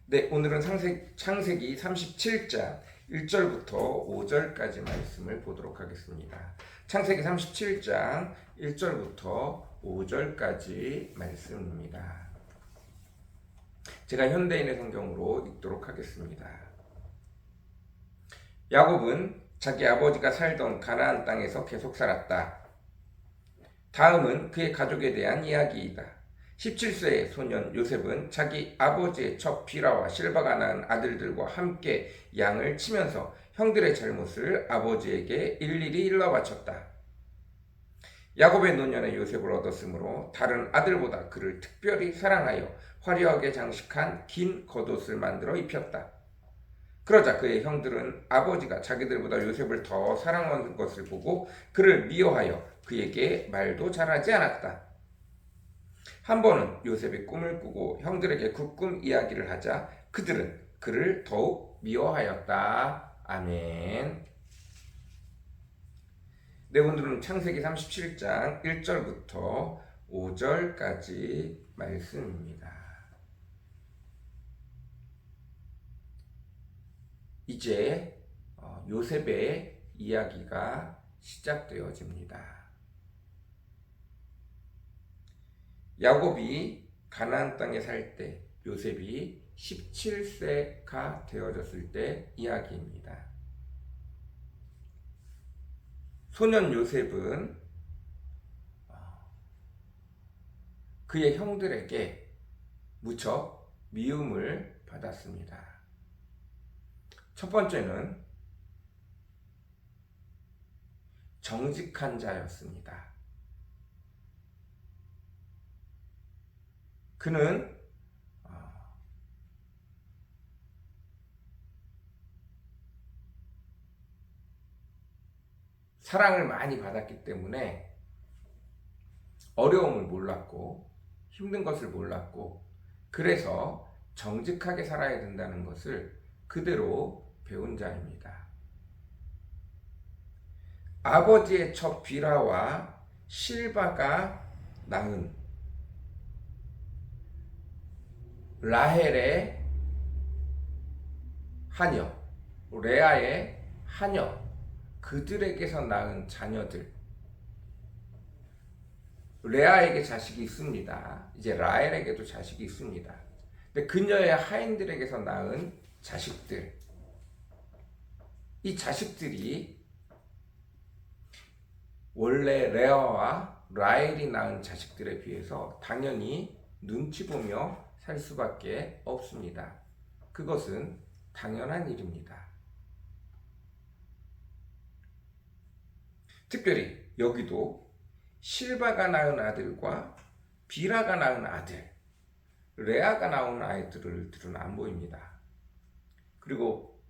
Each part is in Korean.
네, 오늘은 창세기 37장 1절부터 5절까지 말씀을 보도록 하겠습니다. 창세기 37장 1절부터 5절까지 말씀입니다. 제가 현대인의 성경으로 읽도록 하겠습니다. 야곱은 자기 아버지가 살던 가나안 땅에서 계속 살았다. 다음은 그의 가족에 대한 이야기이다. 17세의 소년 요셉은 자기 아버지의 첩 비라와 실바가 낳은 아들들과 함께 양을 치면서 형들의 잘못을 아버지에게 일일이 일러바쳤다. 야곱의 노년에 요셉을 얻었으므로 다른 아들보다 그를 특별히 사랑하여 화려하게 장식한 긴 겉옷을 만들어 입혔다. 그러자 그의 형들은 아버지가 자기들보다 요셉을 더 사랑하는 것을 보고 그를 미워하여 그에게 말도 잘하지 않았다. 한 번은 요셉이 꿈을 꾸고 형들에게 그 꿈 이야기를 하자 그들은 그를 더욱 미워하였다. 아멘. 네, 오늘은 창세기 37장 1절부터 5절까지 말씀입니다. 이제 요셉의 이야기가 시작되어집니다. 야곱이 가나안 땅에 살 때 요셉이 17세가 되어졌을 때 이야기입니다. 소년 요셉은 그의 형들에게 무척 미움을 받았습니다. 첫 번째는 정직한 자였습니다. 그는 사랑을 많이 받았기 때문에 어려움을 몰랐고 힘든 것을 몰랐고 그래서 정직하게 살아야 된다는 것을 그대로 배운 자입니다. 아버지의 첩 비라와 실바가 낳은 라헬의 하녀, 레아의 하녀, 그들에게서 낳은 자녀들. 레아에게 자식이 있습니다. 이제 라헬에게도 자식이 있습니다. 근데 그녀의 하인들에게서 낳은 자식들. 이 자식들이 원래 레아와 라헬이 낳은 자식들에 비해서 당연히 눈치 보며 살 수밖에 없습니다. 그것은 당연한 일입니다. 특별히 여기도 실바가 낳은 아들과 비라가 낳은 아들, 레아가 낳은 아이들은 안 보입니다. 그리고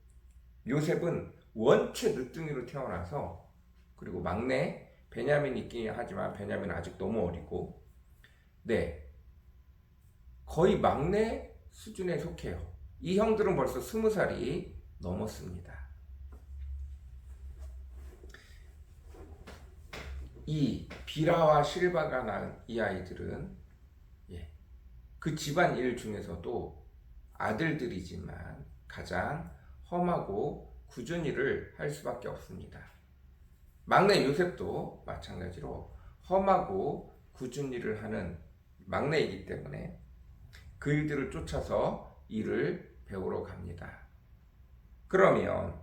요셉은 원체 늦둥이로 태어나서 그리고 막내 베냐민이 있긴 하지만 베냐민은 아직 너무 어리고 거의 막내 수준에 속해요. 이 형들은 벌써 20살이 넘었습니다. 이 비라와 실바가 낳은 이 아이들은 그 집안 일 중에서도 아들들이지만 가장 험하고 굳은 일을 할 수밖에 없습니다. 막내 요셉도 마찬가지로 험하고 굳은 일을 하는 막내이기 때문에 그 일들을 쫓아서 일을 배우러 갑니다. 그러면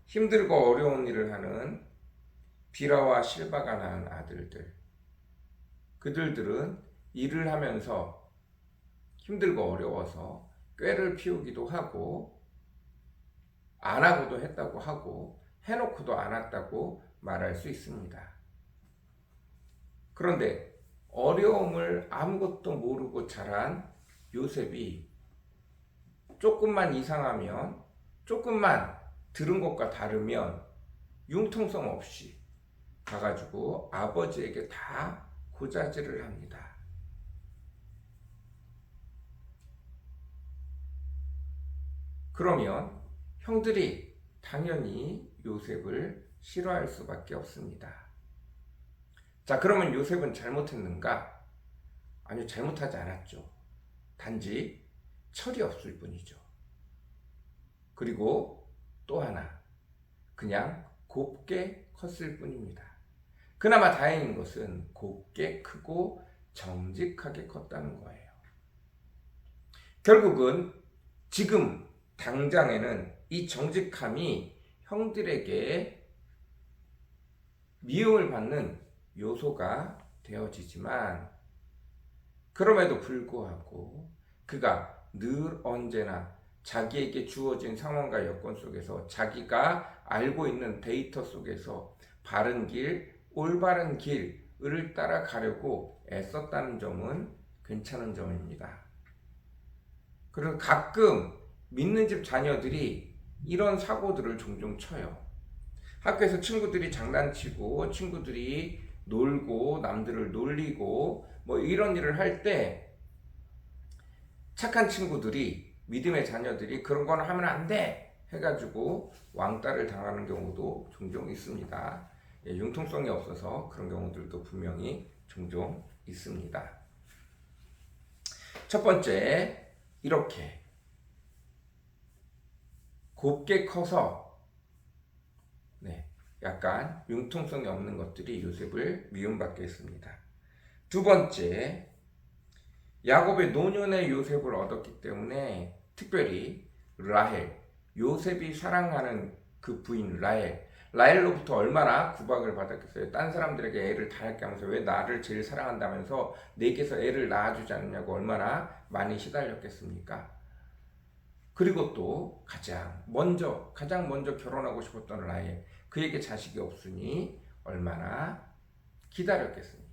힘들고 어려운 일을 하는 비라와 실바가 낳은 아들들, 그들은 일을 하면서 힘들고 어려워서 꾀를 피우기도 하고 안 하고도 했다고 하고 해놓고도 안 했다고 말할 수 있습니다. 그런데 어려움을 아무것도 모르고 자란 요셉이 조금만 이상하면, 조금만 들은 것과 다르면 융통성 없이 가가지고 아버지에게 다 고자질을 합니다. 그러면 형들이 당연히 요셉을 싫어할 수밖에 없습니다. 자, 그러면 요셉은 잘못했는가? 아니요, 잘못하지 않았죠. 단지 철이 없을 뿐이죠. 그리고 또 하나, 그냥 곱게 컸을 뿐입니다. 그나마 다행인 것은 곱게 크고 정직하게 컸다는 거예요. 결국은 지금 당장에는 이 정직함이 형들에게 미움을 받는 요소가 되어지지만, 그럼에도 불구하고 그가 늘 언제나 자기에게 주어진 상황과 여건 속에서 자기가 알고 있는 데이터 속에서 바른 길, 올바른 길을 따라가려고 애썼다는 점은 괜찮은 점입니다. 그리고 가끔 믿는 집 자녀들이 이런 사고들을 종종 쳐요. 학교에서 친구들이 장난치고 친구들이 놀고 남들을 놀리고 뭐 이런 일을 할 때 착한 친구들이, 믿음의 자녀들이 그런 건 하면 안 돼 해가지고 왕따를 당하는 경우도 종종 있습니다. 융통성이 없어서 그런 경우들도 분명히 종종 있습니다. 첫 번째, 이렇게 곱게 커서 약간 융통성이 없는 것들이 요셉을 미움받게 했습니다. 두 번째, 야곱의 노년의 요셉을 얻었기 때문에 특별히 라헬, 요셉이 사랑하는 그 부인 라헬로부터 얼마나 구박을 받았겠어요. 딴 사람들에게 애를 다 낳게 하면서 왜 나를 제일 사랑한다면서 내게서 애를 낳아주지 않느냐고 얼마나 많이 시달렸겠습니까? 그리고 또 가장 먼저 결혼하고 싶었던 라헬, 그에게 자식이 없으니 얼마나 기다렸겠습니까?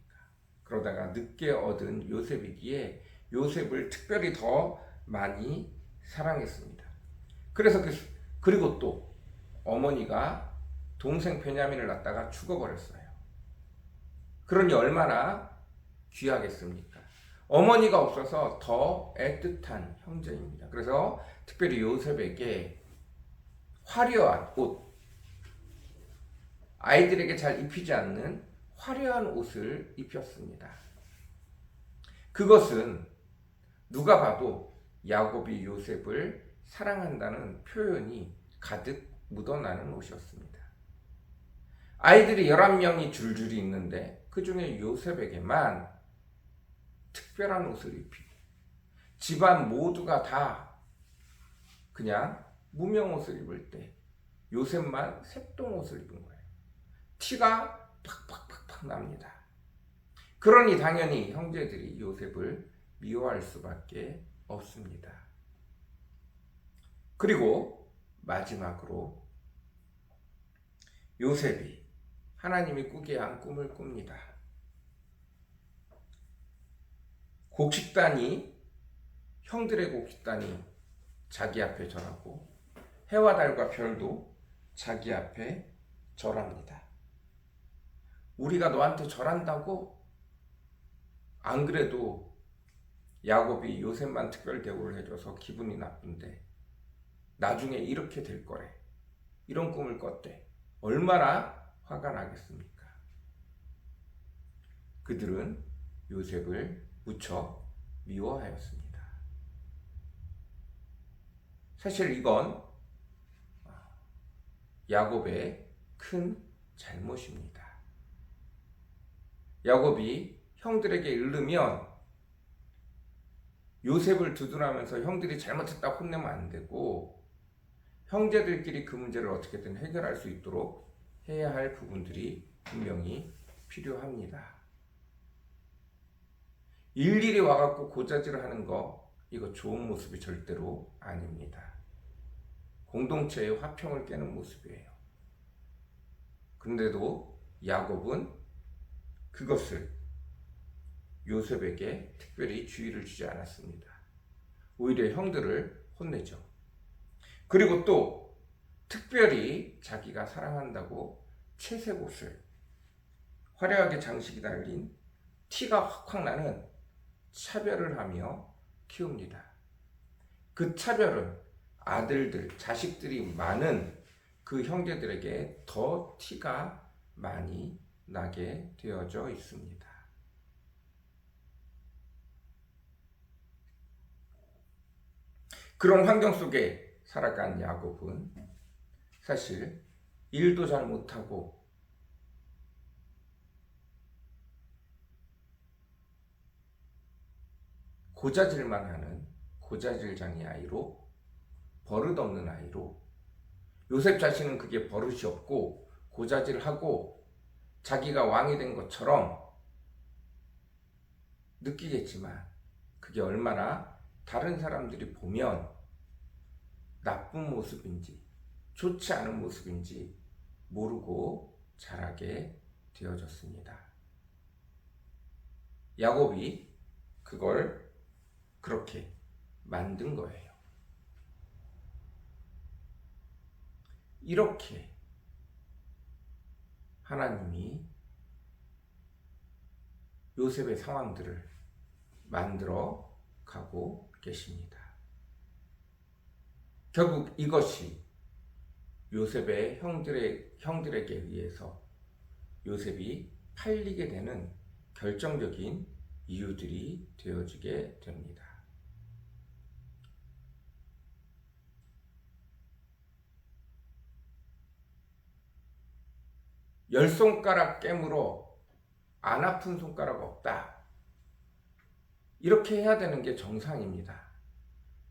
그러다가 늦게 얻은 요셉이기에 요셉을 특별히 더 많이 사랑했습니다. 그리고 또 어머니가 동생 베냐민을 낳다가 죽어버렸어요. 그러니 얼마나 귀하겠습니까? 어머니가 없어서 더 애틋한 형제입니다. 그래서 특별히 요셉에게 화려한 옷, 아이들에게 잘 입히지 않는 화려한 옷을 입혔습니다. 그것은 누가 봐도 야곱이 요셉을 사랑한다는 표현이 가득 묻어나는 옷이었습니다. 아이들이 11명이 줄줄이 있는데 그 중에 요셉에게만 특별한 옷을 입히고 집안 모두가 다 그냥 무명 옷을 입을 때 요셉만 색동 옷을 입은 거예요. 티가 팍팍팍팍 납니다. 그러니 당연히 형제들이 요셉을 미워할 수밖에 없습니다. 그리고 마지막으로 요셉이 하나님이 꾸게 한 꿈을 꿉니다. 형들의 곡식단이 자기 앞에 절하고 해와 달과 별도 자기 앞에 절합니다. 우리가 너한테 절한다고? 안 그래도 야곱이 요셉만 특별 대우를 해줘서 기분이 나쁜데 나중에 이렇게 될 거래. 이런 꿈을 꿨대. 얼마나 화가 나겠습니까? 그들은 요셉을 무척 미워하였습니다. 사실 이건 야곱의 큰 잘못입니다. 야곱이 형들에게 이르면 요셉을 두둔하면서 형들이 잘못했다고 혼내면 안 되고 형제들끼리 그 문제를 어떻게든 해결할 수 있도록 해야 할 부분들이 분명히 필요합니다. 일일이 와갖고 고자질을 하는 거, 이거 좋은 모습이 절대로 아닙니다. 공동체의 화평을 깨는 모습이에요. 그런데도 야곱은 그것을 요셉에게 특별히 주의를 주지 않았습니다. 오히려 형들을 혼내죠. 그리고 또 특별히 자기가 사랑한다고 채색 옷을, 화려하게 장식이 달린 티가 확확 나는 차별을 하며 키웁니다. 그 차별은 아들들, 자식들이 많은 그 형제들에게 더 티가 많이 나게 되어져 있습니다. 그런 환경 속에 살아간 야곱은 사실 일도 잘 못하고 고자질만 하는 고자질장이 아이로, 버릇없는 아이로, 요셉 자신은 그게 버릇이 없고 고자질하고 자기가 왕이 된 것처럼 느끼겠지만 그게 얼마나 다른 사람들이 보면 나쁜 모습인지 좋지 않은 모습인지 모르고 자라게 되어졌습니다. 야곱이 그걸 그렇게 만든 거예요. 이렇게 하나님이 요셉의 상황들을 만들어 가고 계십니다. 결국 이것이 요셉의 형들에게 의해서 요셉이 팔리게 되는 결정적인 이유들이 되어지게 됩니다. 열 손가락 깨물어 안 아픈 손가락 없다. 이렇게 해야 되는 게 정상입니다.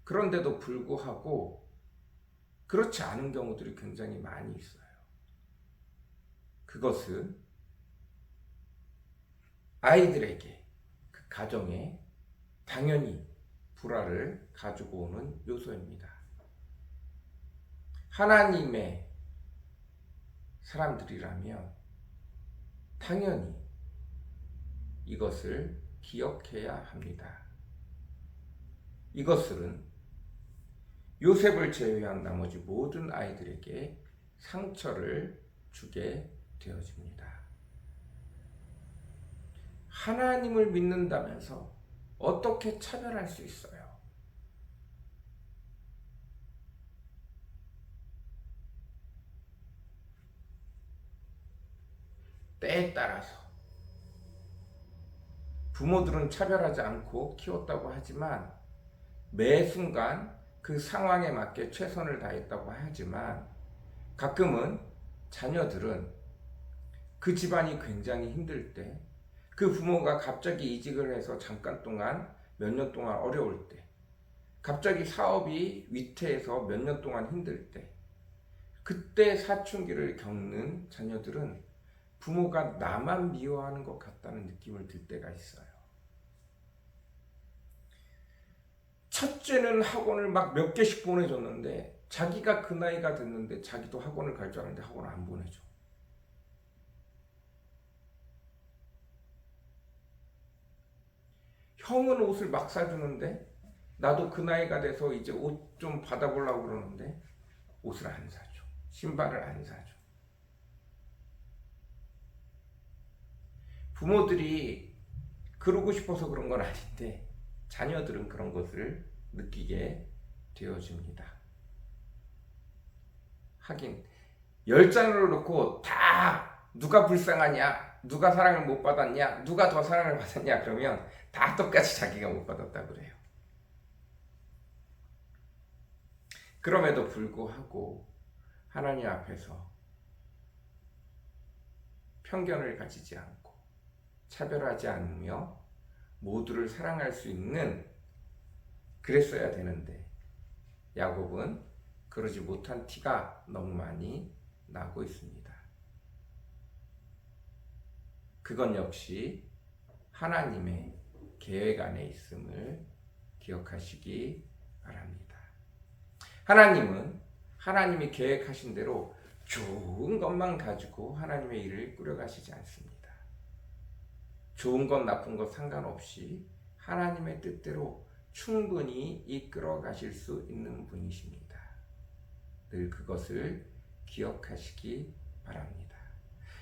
그런데도 불구하고 그렇지 않은 경우들이 굉장히 많이 있어요. 그것은 아이들에게, 그 가정에 당연히 불화를 가지고 오는 요소입니다. 하나님의 사람들이라면 당연히 이것을 기억해야 합니다. 이것은 요셉을 제외한 나머지 모든 아이들에게 상처를 주게 되어집니다. 하나님을 믿는다면서 어떻게 차별할 수 있어요? 때에 따라서 부모들은 차별하지 않고 키웠다고 하지만 매 순간 그 상황에 맞게 최선을 다했다고 하지만 가끔은 자녀들은 그 집안이 굉장히 힘들 때, 그 부모가 갑자기 이직을 해서 잠깐 동안 몇 년 동안 어려울 때, 갑자기 사업이 위태해서 몇 년 동안 힘들 때, 그때 사춘기를 겪는 자녀들은 부모가 나만 미워하는 것 같다는 느낌을 들 때가 있어요. 첫째는 학원을 막 몇 개씩 보내줬는데 자기가 그 나이가 됐는데 자기도 학원을 갈 줄 알았는데 학원을 안 보내줘. 형은 옷을 막 사주는데 나도 그 나이가 돼서 이제 옷 좀 받아보려고 그러는데 옷을 안 사줘. 신발을 안 사줘. 부모들이 그러고 싶어서 그런 건 아닌데 자녀들은 그런 것을 느끼게 되어집니다. 하긴 10자녀를 놓고 다 누가 불쌍하냐, 누가 사랑을 못 받았냐, 누가 더 사랑을 받았냐 그러면 다 똑같이 자기가 못 받았다고 그래요. 그럼에도 불구하고 하나님 앞에서 편견을 가지지 않고 차별하지 않으며 모두를 사랑할 수 있는, 그랬어야 되는데 야곱은 그러지 못한 티가 너무 많이 나고 있습니다. 그건 역시 하나님의 계획 안에 있음을 기억하시기 바랍니다. 하나님은 하나님이 계획하신 대로 좋은 것만 가지고 하나님의 일을 꾸려가시지 않습니다. 좋은 것 나쁜 것 상관없이 하나님의 뜻대로 충분히 이끌어 가실 수 있는 분이십니다. 늘 그것을 기억하시기 바랍니다.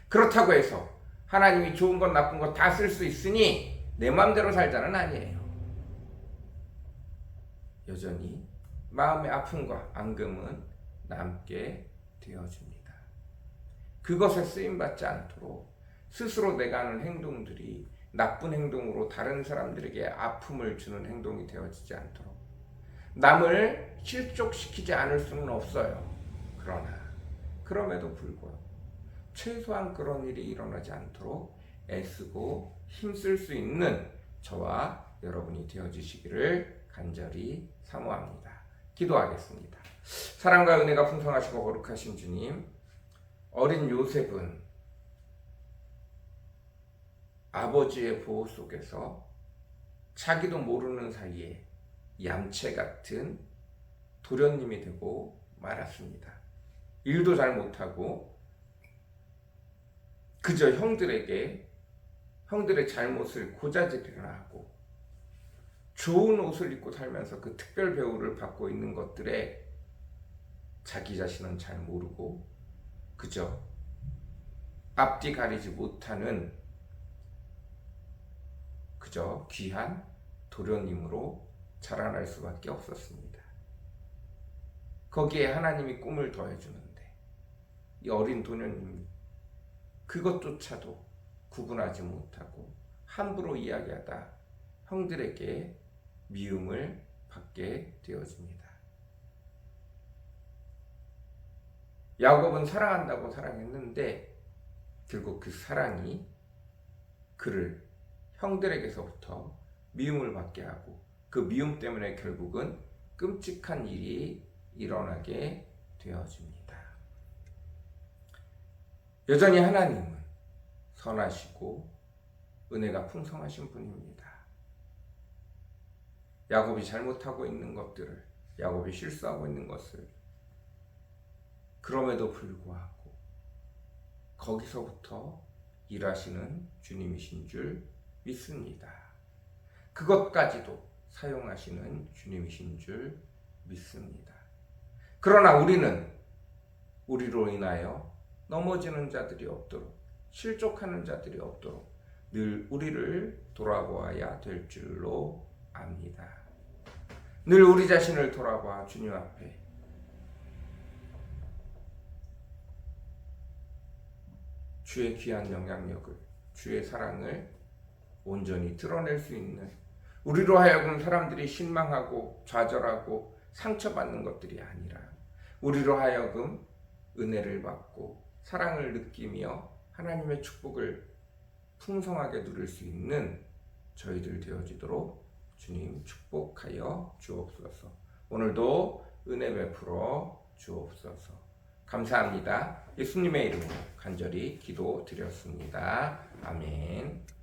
그렇다고 해서 하나님이 좋은 것 나쁜 것 다 쓸 수 있으니 내 마음대로 살자는 아니에요. 여전히 마음의 아픔과 앙금은 남게 되어집니다. 그것에 쓰임받지 않도록 스스로 내가 하는 행동들이 나쁜 행동으로 다른 사람들에게 아픔을 주는 행동이 되어지지 않도록, 남을 실족시키지 않을 수는 없어요. 그러나 그럼에도 불구하고 최소한 그런 일이 일어나지 않도록 애쓰고 힘쓸 수 있는 저와 여러분이 되어주시기를 간절히 사모합니다. 기도하겠습니다. 사랑과 은혜가 풍성하시고 거룩하신 주님, 어린 요셉은 아버지의 보호 속에서 자기도 모르는 사이에 얌체 같은 도련님이 되고 말았습니다. 일도 잘 못하고 그저 형들의 잘못을 고자질이나 하고 좋은 옷을 입고 살면서 그 특별 배우를 받고 있는 것들에 자기 자신은 잘 모르고 그저 앞뒤 가리지 못하는 그저 귀한 도련님으로 자라날 수밖에 없었습니다. 거기에 하나님이 꿈을 더해주는데 이 어린 도련님이 그것조차도 구분하지 못하고 함부로 이야기하다 형들에게 미움을 받게 되어집니다. 야곱은 사랑한다고 사랑했는데 결국 그 사랑이 그를 형들에게서부터 미움을 받게 하고 그 미움 때문에 결국은 끔찍한 일이 일어나게 되어집니다. 여전히 하나님은 선하시고 은혜가 풍성하신 분입니다. 야곱이 잘못하고 있는 것들을, 야곱이 실수하고 있는 것을 그럼에도 불구하고 거기서부터 일하시는 주님이신 줄 믿습니다. 그것까지도 사용하시는 주님이신 줄 믿습니다. 그러나 우리는 우리로 인하여 넘어지는 자들이 없도록, 실족하는 자들이 없도록 늘 우리를 돌아보아야 될 줄로 압니다. 늘 우리 자신을 돌아봐 주님 앞에 주의 귀한 영향력을, 주의 사랑을 온전히 드러낼 수 있는, 우리로 하여금 사람들이 실망하고 좌절하고 상처받는 것들이 아니라 우리로 하여금 은혜를 받고 사랑을 느끼며 하나님의 축복을 풍성하게 누릴 수 있는 저희들 되어지도록 주님 축복하여 주옵소서. 오늘도 은혜 베풀어 주옵소서. 감사합니다. 예수님의 이름으로 간절히 기도드렸습니다. 아멘.